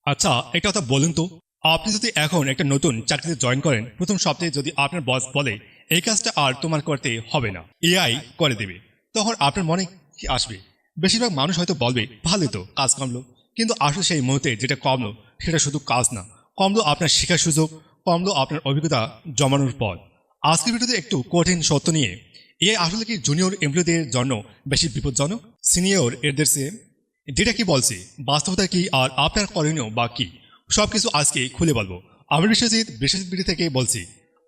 আচ্ছা, একটা কথা বলুন তো, আপনি যদি এখন একটা নতুন চাকরিতে জয়েন করেন, প্রথম সপ্তাহে যদি আপনার বস বলে এই কাজটা আর তোমার করতে হবে না, এআই করে দেবে, তখন আপনার মনে কি আসবে? বেশিরভাগ মানুষ হয়তো বলবে ভালোই তো, কাজ কমলো। কিন্তু আসলে সেই মুহূর্তে যেটা কমলো সেটা শুধু কাজ না, কমলো আপনার শেখার সুযোগ, কমলো আপনার অভিজ্ঞতা জমানোর পর। আজকের ভিডিওতে একটু কঠিন সত্য নিয়ে, এআই আসলে কি জুনিয়র এমপ্লয়ীদের জন্য বেশি বিপজ্জনক, সিনিয়র এদের চেয়ে? যেটা কি বলছে, বাস্তবতা কি, আর আপনার করণীয় বা কি, সবকিছু আজকে খুলে বলবো। আমি বিশ্বজিৎ বিডি থেকে বলছি।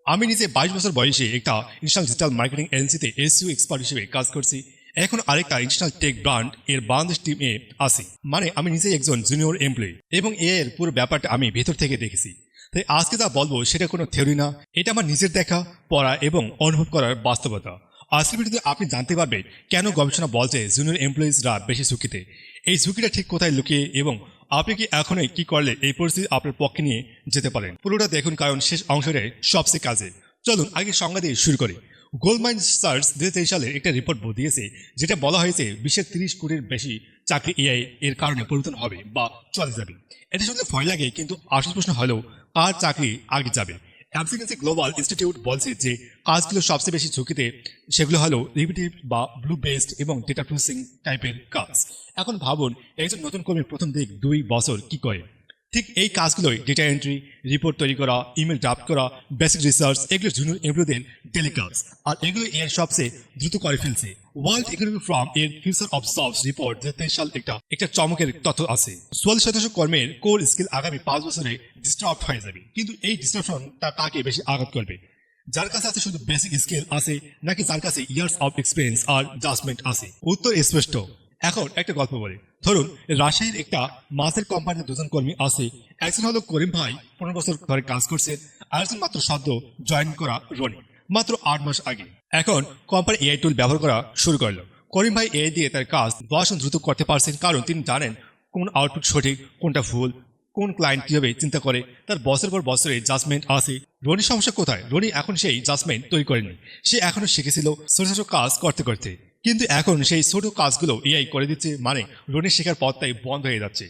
আমি নিজে 22 বছর বয়সে একটা ইন্টারন্যাশনাল ডিজিটাল মার্কেটিং এজেন্সিতে এসইও এক্সপার্ট হিসেবে কাজ করছি। এখন আরেকটা ইন্টারন্যাশনাল টেক ব্র্যান্ড এর বাংলাদেশ টিমে আছি। মানে আমি নিজে একজন জুনিয়র এমপ্লয়ি এবং এর পুরো ব্যাপারটা আমি ভেতর থেকে দেখেছি। তাই আজকে যা বলবো সেটা কোনো থিওরি না, এটা আমার নিজের দেখা, পড়া এবং অনুভব করার বাস্তবতা। আজকের ভিডিওতে আপনি জানতে পারবেন কেন গবেষণা বলছে জুনিয়র এমপ্লয়িজরা বেশি ঝুঁকিতে, এই ঝুঁকিটা ঠিক কোথায় লুকিয়ে, এবং আপনি কি এখনই কি করলে এই পরিস্থিতি আপনার পক্ষে নিয়ে যেতে পারেন। পুরোটা দেখুন, কারণ শেষ অংশে সবচেয়ে কাজে। চলুন আগে সংজ্ঞা দিয়ে শুরু করি। গোল্ডম্যান সার্চ 2023 সালের একটা রিপোর্ট দিয়েছে, যেটা বলা হয়েছে বিশ্বের 30 কোটির বেশি চাকরি এআই এর কারণে পরিবর্তন হবে বা চলে যাবে। এটা শুনতে ভয় লাগে, কিন্তু আসল প্রশ্ন হলো কার চাকরি আগে যাবে। অ্যামসিকেন্সি গ্লোবাল ইনস্টিটিউট বলছে যে কাজগুলো সবচেয়ে বেশি ঝুঁকিতে, সেগুলো হলো রিপিটিভ বা ব্লু বেসড এবং ডেটা প্রসেসিং টাইপের কাজ। এখন ভাবুন, একজন নতুন কর্মীর প্রথম 2 বছর কি করে। ঠিক এই কাজগুলোই ডেটা এন্ট্রি, রিপোর্ট তৈরি করা, ইমেল ড্রাফট করা, বেসিক রিসার্চ, এগুলো জুনিয়র এমপ্লয়ীদের ডেলি কাজ। আর এগুলো এর সবচেয়ে দ্রুত করে ফেলছে। ওয়ার্ল্ড ইকোনমিক ফোরাম এর ফিউচার অফ জবস রিপোর্ট 2023 সাল একটা চমকের তথ্য আছে। 44% কর্মের কোর স্কিল আগামী 5 বছরে ডিস্টার্ব হয়ে যাবে। কিন্তু এই ডিস্টারশন তাকে বেশি আঘাত করবে, যার কাছে আছে শুধু বেসিক স্কিল আছে, নাকি যার কাছে ইয়ার্স অফ এক্সপিরিয়েন্স আর জাজমেন্ট আছে? উত্তর স্পষ্ট। এখন একটা গল্প বলি। ধরুন রাজশাহীর একটা মাছের কোম্পানির দুজন কর্মী আছে। একজন হলো করিম ভাই, 15 বছর ধরে কাজ করছেন। আরেকজন মাত্র সদ্য জয়েন করা রনি, মাত্র 8 মাস আগে। এখন কোম্পানি এআই টুল ব্যবহার করা শুরু করলো। করিম ভাই এআই দিয়ে তার কাজ 10 দ্রুত করতে পারছেন, কারণ তিনি জানেন কোন আউটপুট সঠিক, কোনটা ভুল, কোন ক্লায়েন্ট কিভাবে চিন্তা করে। তার বছর পর বছরে জাজমেন্ট আছে। রনির সমস্যা কোথায়? রনি এখন সেই জাজমেন্ট তৈরি করেনি। সে এখনো শিখেছিল ছোট ছোট কাজ করতে করতে, কিন্তু এখন সেই ছোট কাজগুলো এআই করে দিচ্ছে। মানে রনির শেখার পথটাই বন্ধ হয়ে যাচ্ছে।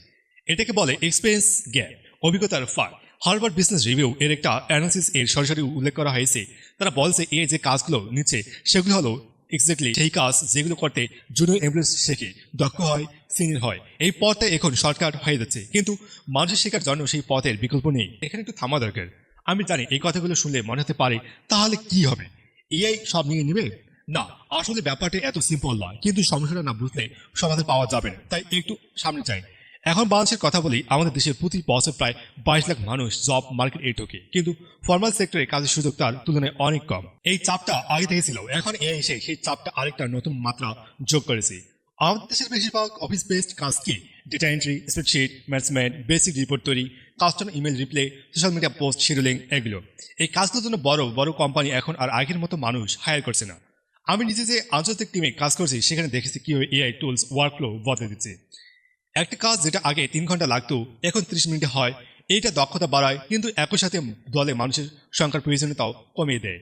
এটাকে বলে এক্সপিরিয়েন্স গ্যাপ, অভিজ্ঞতার ফাঁক। হার্ভার্ড বিজনেস রিভিউ এর একটা অ্যানালিসিস এর সরাসরি উল্লেখ করা হয়েছে। তারা বলছে এআই যে কাজগুলো নিচ্ছে সেগুলো হলো এক্স্যাক্টলি সেই কাজ যেগুলো করতে জুনিয়র এমপ্লয়িজ শেখে, দক্ষ হয়, সিনিয়র হয়। এই পথটা এখন শর্টকাট হয়ে যাচ্ছে, কিন্তু মানুষের শেখার জন্য সেই পথের বিকল্প নেই। এখানে একটু থামা দরকার। আমি জানি এই কথাগুলো শুনলে মনে হতে পারে তাহলে কি হবে, এআই সব নিয়ে নেবে? না, আসলে ব্যাপারটা এত সিম্পল নয়, কিন্তু সমস্যাটা না বুঝলে সমাধান পাওয়া যাবে না। তাই একটু সামনে চাই। এখন বাংলাদেশের কথা বলি। আমাদের দেশের প্রতি বছর প্রায় 22 লাখ মানুষ জব মার্কেট এ ঢোকে, কিন্তু ফর্মাল সেক্টরে কাজের সুযোগ তার তুলনায় অনেক কম। এই চাপটা আগে থেকে ছিল, এখন এআই এসে সেই চাপটা আরেকটা নতুন মাত্রা যোগ করেছে। আমাদের দেশের বেশিরভাগ অফিস বেসড কাজ কি? Data entry, spreadsheet management, basic report তৈরি, customer email reply, social media post scheduling, এগুলো। এই কাজগুলোর জন্য বড় বড় কোম্পানি এখন আর আগের মতো মানুষ হায়ার করছে না। আমি নিজে যে আন্তর্জাতিক টিমে কাজ করছি সেখানে দেখেছি কিভাবে এআই টুলস ওয়ার্কফ্লো বদলে দিচ্ছে। একটা কাজ যেটা আগে 3 ঘন্টা লাগতো এখন 30 মিনিটে হয়। এইটা দক্ষতা বাড়ায়, কিন্তু একই সাথে দলে মানুষের সংখ্যার প্রয়োজনীয়তাও কমিয়ে দেয়।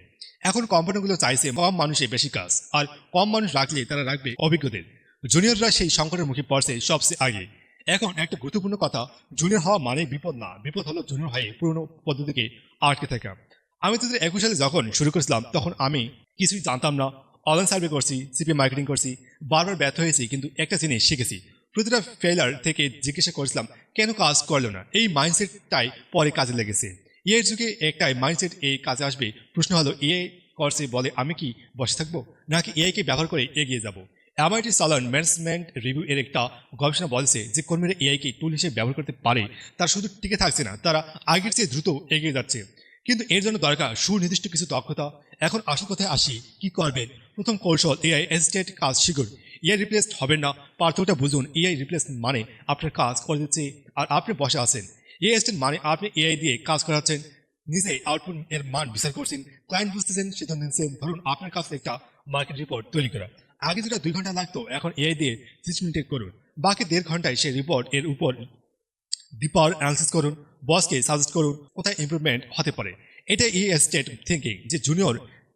এখন কোম্পানিগুলো চাইছে কম মানুষে বেশি কাজ, আর কম মানুষ রাখলে তারা রাখবে অভিজ্ঞদের। জুনিয়ররা সেই সংকটের মুখে পড়ছে সবচেয়ে আগে। এখন একটা গুরুত্বপূর্ণ কথা, জুনিয়র হওয়া মানে বিপদ না, বিপদ হলো জুনিয়র হয়ে পুরনো পদ্ধতিকে আটকে থাকা। আমি 2021 সালে যখন শুরু করেছিলাম তখন আমি কিছুই জানতাম না। অনলাইন সার্ভে করছি, সিপি মার্কেটিং করছি, বারবার ব্যর্থ হয়েছি, কিন্তু একটা জিনিস শিখেছি। প্রতিটা ফেলার থেকে জিজ্ঞাসা করেছিলাম কেন কাজ করলো না। এই মাইন্ডসেটটাই পরে কাজে লেগেছে। এর যুগে একটাই মাইন্ডসেট এই কাজে আসবে। প্রশ্ন হলো এআই করছে বলে আমি কি বসে থাকবো, নাকি এআইকে ব্যবহার করে এগিয়ে যাব? এমআইটি সালান ম্যানেজমেন্ট রিভিউ এর একটা গবেষণা বলছে যে কর্মীরা এআইকে টুল হিসেবে ব্যবহার করতে পারে, তার শুধু টিকে থাকছে না, তারা আগের চেয়ে দ্রুত এগিয়ে যাচ্ছে। কিন্তু এর জন্য দরকার সুনির্দিষ্ট কিছু দক্ষতা। এখন আসল কথায় আসি, কি করবেন? প্রথম কৌশল, এআই অ্যাসিস্টেড কাজ শিখুন। এআই রিপ্লেসড হবেন না, পার্থক্যটা বুঝুন। এআই রিপ্লেস মানে আপনার কাজ করে দিচ্ছে আর আপনি বসে আছেন। এআই অ্যাসিস্ট্যান্ট মানে আপনি এআই দিয়ে কাজ করাচ্ছেন, নিজে আউটপুট এর মান বিচার করছেন, ক্লায়েন্ট বুঝতেছেন, সিদ্ধান্ত নিচ্ছেন। ধরুন আপনার কাছে একটা মার্কেট রিপোর্ট তৈরি করা, আগে যেটা 2 ঘন্টা লাগতো এখন এআই দিয়ে 30 মিনিটে করুন। বাকি 1.5 ঘন্টায় সেই রিপোর্ট এর উপর ডিপার অ্যানালিসিস করুন, বসকে সাজেস্ট করুন কোথায় ইমপ্রুভমেন্ট হতে পারে। এটা এই স্টেট থিঙ্কিং যে জুনিয়র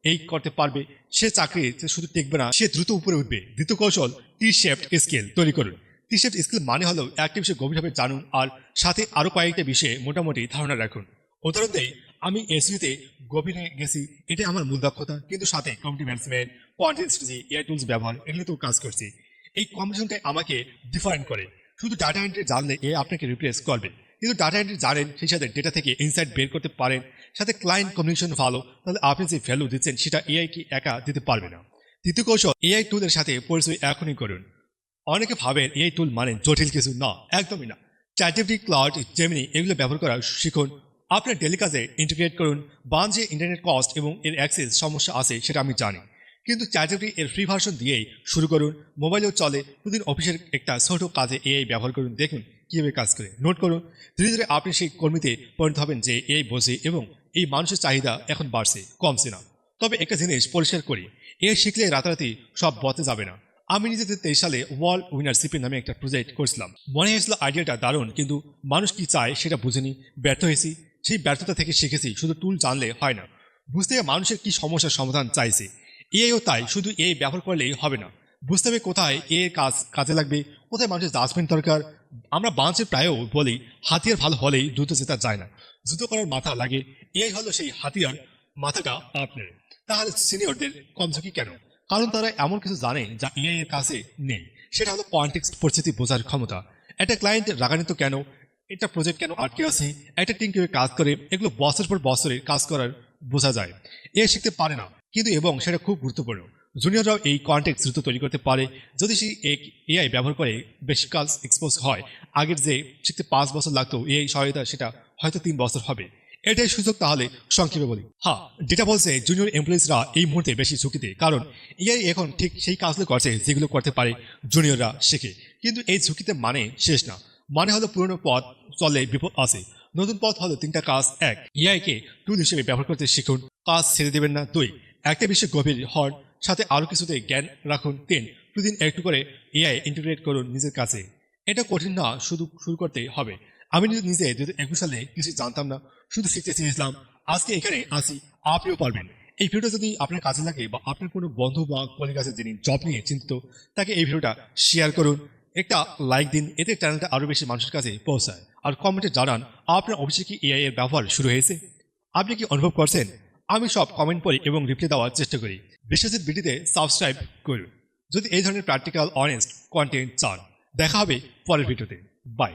এই করতে পারবে, সে চাকরি শুধু টিকবে না, সে দ্রুত উপরে উঠবে। দ্বিতীয় কৌশল, টি শেপড স্কেল তৈরি করুন। 3 স্কিল মানে হলো একটা বিষয়ে গভীরভাবে জানুন আর সাথে আরো কয়েকটা বিষয়ে মোটামুটি ধারণা রাখুন। উদাহরণ দেই, আমি এসইতে গভীরে গেছি, এটা আমার মূল দক্ষতা, কিন্তু সাথে community management, content strategy, AI tools ব্যবহার, এগুলো তো কাজ করছি। এই কম্বিনেশনটাই আমাকে ডিফারেন্ট করে। শুধু ডাটা এন্ট্রি জানলে এ আপনাকে রিপ্লেস করবে, কিন্তু ডাটা এন্ট্রি জানেন, সেই সাথে ডেটা থেকে ইনসাইট বের করতে পারেন, সাথে ক্লায়েন্ট কমিউনিকেশন ভালো, তাহলে আপনি যে ভ্যালু দিচ্ছেন সেটা এআই কি একা দিতে পারবে না। তৃতীয় কৌশল, এআই টুলের সাথে পরিচয় এখনই করুন। অনেকে ভাবেন এআই টুল মানে জটিল কিছু, না, একদমই না। চ্যাটজিপিটি, ক্লাউড, জেমিনি এগুলো ব্যবহার করা শিখুন। আপনার ডেলি কাজে ইন্টিগ্রেট করুন। যে ইন্টারনেট কস্ট এবং এর অ্যাক্সেস সমস্যা আছে সেটা আমি জানি, কিন্তু চ্যাটজিপিটি এর ফ্রি ভার্সন দিয়েই শুরু করুন। মোবাইলেও চলে। প্রতিদিন অফিসের একটা ছোট কাজে এআই ব্যবহার করুন, দেখুন কীভাবে কাজ করে, নোট করুন। ধীরে ধীরে আপনি সেই কর্মীতে পরিণত হবেন যে এআই বোঝে এবং এই মানুষের চাহিদা এখন বাড়ছে, কমছে না। তবে একটা জিনিস পরিষ্কার করি, এআই শিখলে রাতারাতি সব বদলে যাবে না। আমি নিজে 23 সালে ওয়ার্ল্ড উইনারশিপের নামে একটা প্রজেক্ট করেছিলাম। মনে হয়েছিল আইডিয়াটা দারুণ, কিন্তু মানুষ কি চায় সেটা বুঝিনি, ব্যর্থ হয়েছি। সেই ব্যর্থতা থেকে শিখেছি শুধু টুল জানলে হয় না, বুঝতে হবে মানুষের কি সমস্যার সমাধান চাইছে। এআইও তাই, শুধু এআই ব্যবহার করলেই হবে না, বুঝতে হবে কোথায় এর কাজে লাগবে, কোথায় মানুষের জাজমেন্ট দরকার। আমরা বাংলাদেশে প্রায়ও বলি হাতিয়ার ভালো হলেই দ্রুত জেতা যায় না, দ্রুত করার মাথা লাগে। এআই হলো সেই হাতিয়ার, মাথাটা আপনার। তাহলে সিনিয়রদের কম ঝুঁকি কেন? কারণ তারা এমন কিছু জানে যা এআই এর কাছে নেই। সেটা হলো কনটেক্সট, পরিস্থিতি বোঝার ক্ষমতা। একটা ক্লায়েন্ট রাগান্বিত কেন, একটা প্রজেক্ট কেন আটকে আছে, একটা টিম কিভাবে কাজ করে, এগুলো বছর পর বছরে কাজ করার বোঝা যায়। এ শিখতে পারে না কিন্তু, এবং সেটা খুব গুরুত্বপূর্ণ। জুনিয়ররাও এই কনটেক্সট দ্রুত তৈরি করতে পারে যদি সে এআই ব্যবহার করে বেশি কাজ এক্সপোজ হয়। আগের যে শিখতে 5 বছর লাগতো এআই সহায়তা, সেটা হয়তো 3 বছর হবে। এটাই সুযোগ। তাহলে সংক্ষেপে বলি, হ্যাঁ, যেটা বলছে জুনিয়র এমপ্লয়িজরা এই মুহূর্তে বেশি ঝুঁকিতে, কারণ এআই এখন ঠিক সেই কাজগুলো করছে যেগুলো করতে পারে জুনিয়ররা শিখে। কিন্তু এই ঝুঁকিতে মানে শেষ না, মানে হলো পুরনো পথ চলে বিপদ আছে। নতুন পথ হলো 3টা কাজ। 1, এআই কে টুল হিসেবে ব্যবহার করতে শিখুন, কাজ ছেড়ে দেবেন না। 2, একটা বিষয়ে গভীর হন, সাথে আরো কিছুতে জ্ঞান রাখুন। 3, প্রতিদিন একটু করে এআই ইন্টিগ্রেট করুন নিজের কাছে। এটা কঠিন না, শুধু শুরু করতে হবে। আমি নিজে 2021 সালে কিছু জানতাম না, শুধু শিখতে চেয়েছিলাম। আজকে এখানে আসি, আপনিও পারবেন। এই ভিডিওটা যদি আপনার কাজে লাগে বা আপনার কোনো বন্ধু বা কলিগ আছে যিনি জব নিয়ে চিন্তিত, তাকে এই ভিডিওটা শেয়ার করুন, একটা লাইক দিন, এতে চ্যানেলটা আরো বেশি মানুষের কাছে পৌঁছায়। আর কমেন্টে জানান আপনার অফিসে কি এআই এর ব্যবহার শুরু হয়েছে, আপনি কি অনুভব করছেন। আমি সব কমেন্ট পড়ি এবং রিপ্লাই দেওয়ার চেষ্টা করি। বিশ্বজিৎ ভিডিওতে সাবস্ক্রাইব করুন যদি এই ধরনের প্র্যাকটিক্যাল অনেস্ট কন্টেন্ট চান। দেখা হবে পরের ভিডিওতে। বাই।